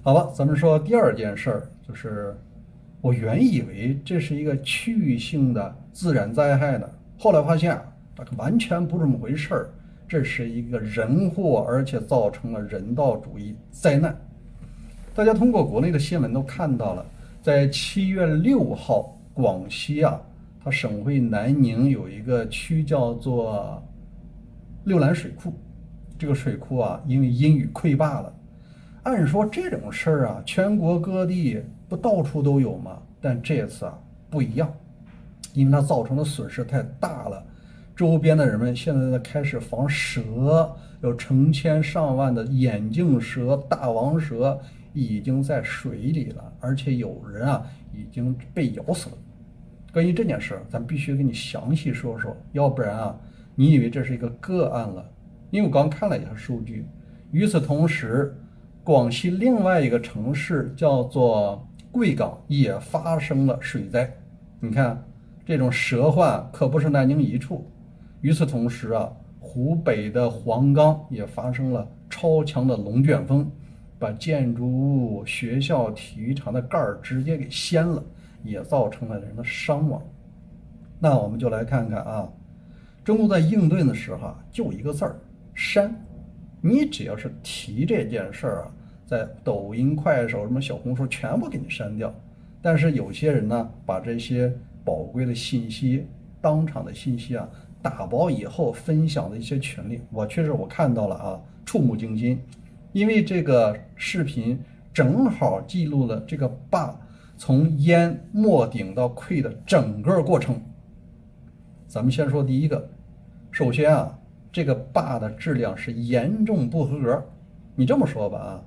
好吧，咱们说第二件事儿，就是我原以为这是一个区域性的自然灾害呢，后来发现啊，这个完全不是这么回事儿，这是一个人祸，而且造成了人道主义灾难。大家通过国内的新闻都看到了，在7月6号，广西啊，它省会南宁有一个区叫做六兰水库，这个水库啊，因为阴雨溃坝了。按说这种事儿啊，全国各地不到处都有吗？但这次啊不一样，因为它造成的损失太大了。周边的人们现在开始防蛇，有成千上万的眼镜蛇、大王蛇已经在水里了，而且有人啊已经被咬死了。关于这件事，咱必须跟你详细说说，要不然啊，你以为这是一个个案了。因为我刚看了一下数据，与此同时，广西另外一个城市叫做贵港也发生了水灾。你看，这种蛇患可不是南宁一处。与此同时啊，湖北的黄冈也发生了超强的龙卷风，把建筑物、学校、体育场的盖儿直接给掀了，也造成了人的伤亡。那我们就来看看啊，中国在应对的时候啊，就一个字儿：删。你只要是提这件事儿啊，在抖音、快手、什么小红书全部给你删掉。但是有些人呢，把这些宝贵的信息、当场的信息啊，打包以后分享的一些群里，我看到了啊，触目惊心。因为这个视频正好记录了这个坝从淹没顶到溃的整个过程。咱们先说第一个，首先啊，这个坝的质量是严重不合格。你这么说吧啊，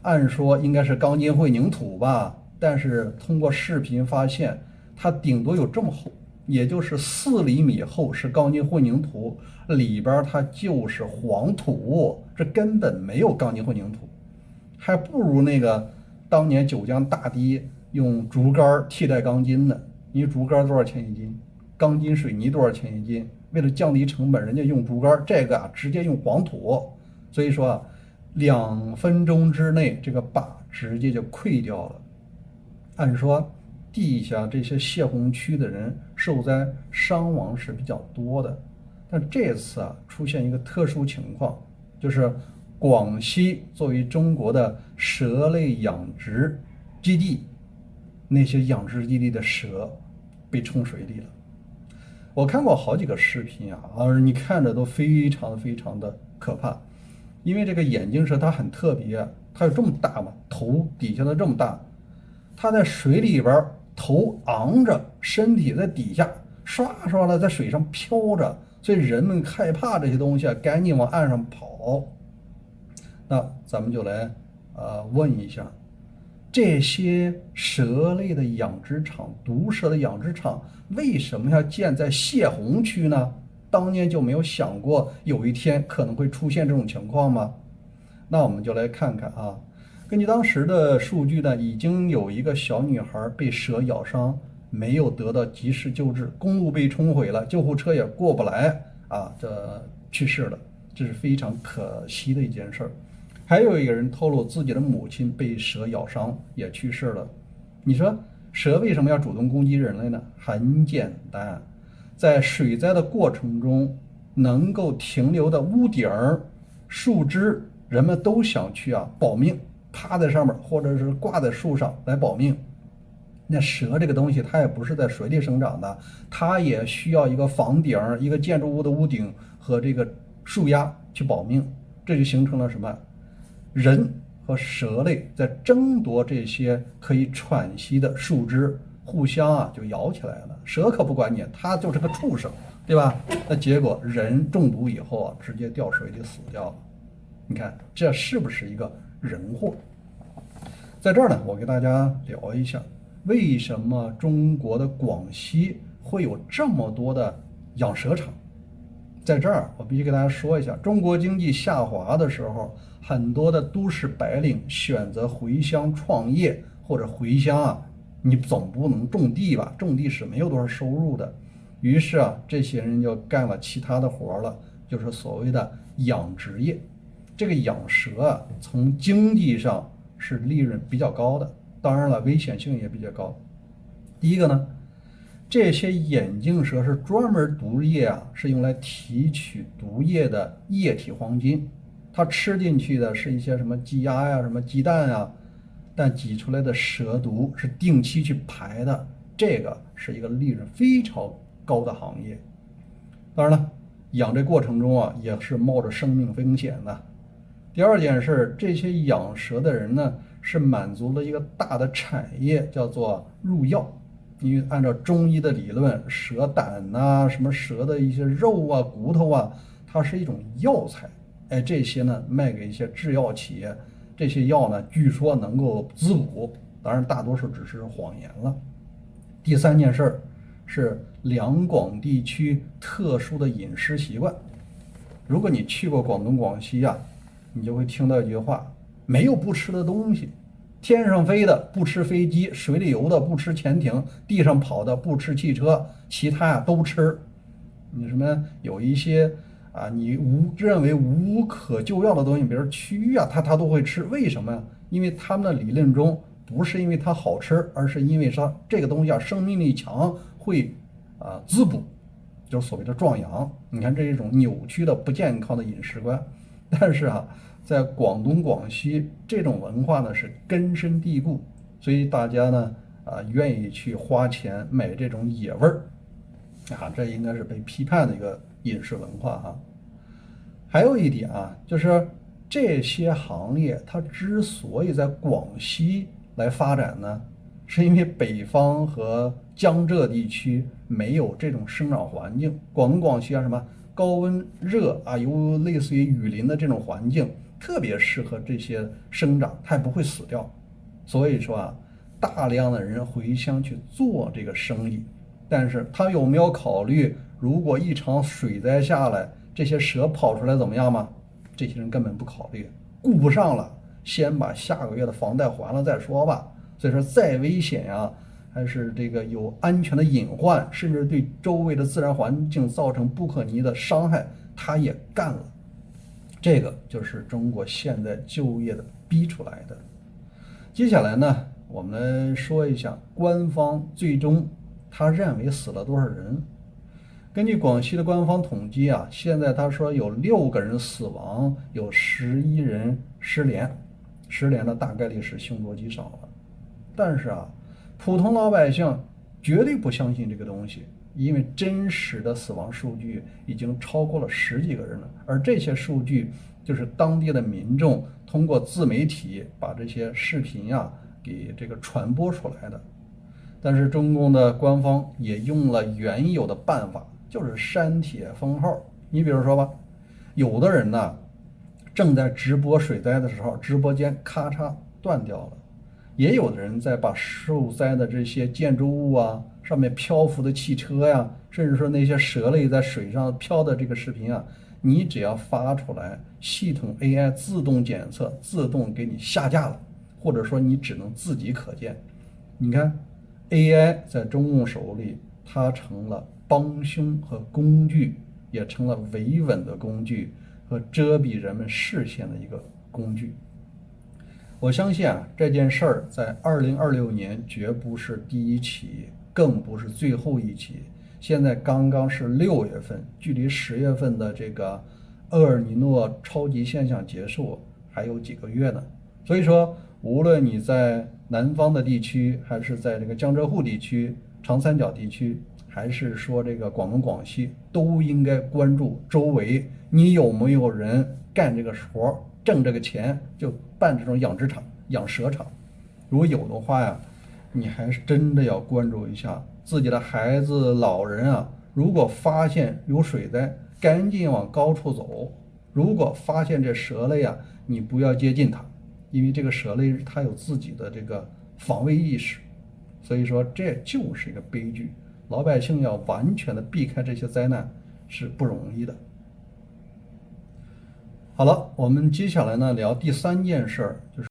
按说应该是钢筋混凝土吧，但是通过视频发现，它顶多有这么厚，也就是4厘米厚是钢筋混凝土，里边它就是黄土，这根本没有钢筋混凝土，还不如那个当年九江大堤用竹竿替代钢筋呢。因为竹竿多少钱一斤？钢筋水泥多少钱一斤？为了降低成本，人家用竹竿，这个啊直接用黄土。所以说啊，2分钟之内这个坝直接就溃掉了。按说地下这些泄洪区的人受灾伤亡是比较多的，但这次啊出现一个特殊情况，就是广西作为中国的蛇类养殖基地，那些养殖基地的蛇被冲水里了。我看过好几个视频啊，你看着都非常的可怕。因为这个眼镜蛇它很特别，它有这么大嘛，头底下的这么大，它在水里边头昂着，身体在底下刷刷的在水上飘着，所以人们害怕这些东西啊，赶紧往岸上跑。那咱们就来问一下，这些蛇类的养殖场、毒蛇的养殖场为什么要建在泄洪区呢？当年就没有想过有一天可能会出现这种情况吗？那我们就来看看啊，根据当时的数据呢，已经有一个小女孩被蛇咬伤，没有得到及时救治，公路被冲毁了，救护车也过不来啊，这去世了，这是非常可惜的一件事儿。还有一个人透露自己的母亲被蛇咬伤也去世了。你说蛇为什么要主动攻击人类呢？很简单，在水灾的过程中，能够停留的屋顶、树枝，人们都想去保命，趴在上面或者是挂在树上来保命。那蛇这个东西，它也不是在水里生长的，它也需要一个房顶、一个建筑物的屋顶和这个树丫去保命。这就形成了什么？人和蛇类在争夺这些可以喘息的树枝，互相就咬起来了。蛇可不管你，它就是个畜生，对吧？那结果人中毒以后直接掉水里死掉了。你看这是不是一个人祸？在这儿呢，我给大家聊一下，为什么中国的广西会有这么多的养蛇场。在这儿我必须给大家说一下，中国经济下滑的时候，很多的都市白领选择回乡创业，或者回乡你总不能种地吧，种地是没有多少收入的。于是这些人就干了其他的活了，就是所谓的养殖业。这个养蛇从经济上是利润比较高的，当然了，危险性也比较高。第一个呢，这些眼镜蛇是专门毒液啊，是用来提取毒液的液体黄金，它吃进去的是一些什么鸡鸭呀、什么鸡蛋呀，但挤出来的蛇毒是定期去排的，这个是一个利润非常高的行业。当然了，养这过程中啊，也是冒着生命风险的。第二件事，这些养蛇的人呢，是满足了一个大的产业，叫做入药。因为按照中医的理论，蛇胆呐、什么蛇的一些肉啊、骨头啊，它是一种药材。哎，这些呢卖给一些制药企业，这些药呢据说能够滋补，当然大多数只是谎言了。第三件事是两广地区特殊的饮食习惯。如果你去过广东广西啊，你就会听到一句话：没有不吃的东西，天上飞的不吃飞机，水里游的不吃潜艇，地上跑的不吃汽车，其他啊都吃。你什么有一些啊，你认为无可救药的东西，比如蛆啊，他都会吃。为什么呀？因为他们的理论中不是因为它好吃，而是因为说这个东西啊生命力强，会滋补，就是所谓的壮阳。你看这是一种扭曲的不健康的饮食观。但是啊，在广东广西这种文化呢是根深蒂固，所以大家呢愿意去花钱买这种野味儿啊，这应该是被批判的一个饮食文化哈。还有一点啊，就是这些行业它之所以在广西来发展呢，是因为北方和江浙地区没有这种生长环境。广东广西啊，什么高温热啊，有类似于雨林的这种环境，特别适合这些生长，它也不会死掉。所以说啊，大量的人回乡去做这个生意，但是他有没有考虑，如果一场水灾下来，这些蛇跑出来怎么样吗？这些人根本不考虑，顾不上了，先把下个月的房贷还了再说吧。所以说，再危险呀，还是这个有安全的隐患，甚至对周围的自然环境造成不可逆的伤害，他也干了。这个就是中国现在就业的逼出来的。接下来呢，我们来说一下官方最终他认为死了多少人。根据广西的官方统计啊，现在他说有6个人死亡，有11人失联，失联的大概率是凶多吉少了。但是啊，普通老百姓绝对不相信这个东西，因为真实的死亡数据已经超过了10几个人了，而这些数据就是当地的民众通过自媒体把这些视频啊给这个传播出来的。但是中共的官方也用了原有的办法，就是删帖封号。你比如说吧，有的人呢正在直播水灾的时候，直播间咔嚓断掉了。也有的人在把受灾的这些建筑物啊，上面漂浮的汽车呀，甚至说那些蛇类在水上漂的这个视频啊，你只要发出来，系统 AI 自动检测，自动给你下架了，或者说你只能自己可见。你看 AI 在中共手里，它成了帮凶和工具，也成了维稳的工具和遮蔽人们视线的一个工具。我相信啊，这件事儿在2026年绝不是第一起，更不是最后一起。现在刚刚是6月份，距离10月份的这个厄尔尼诺超级现象结束还有几个月呢。所以说，无论你在南方的地区，还是在这个江浙沪地区、长三角地区，还是说这个广东广西，都应该关注周围你有没有人干这个活，挣这个钱，就办这种养殖场、养蛇场。如果有的话呀，你还是真的要关注一下自己的孩子、老人啊。如果发现有水灾，赶紧往高处走。如果发现这蛇类啊，你不要接近它，因为这个蛇类它有自己的这个防卫意识。所以说，这就是一个悲剧。老百姓要完全的避开这些灾难是不容易的。好了，我们接下来呢聊第3件事，就是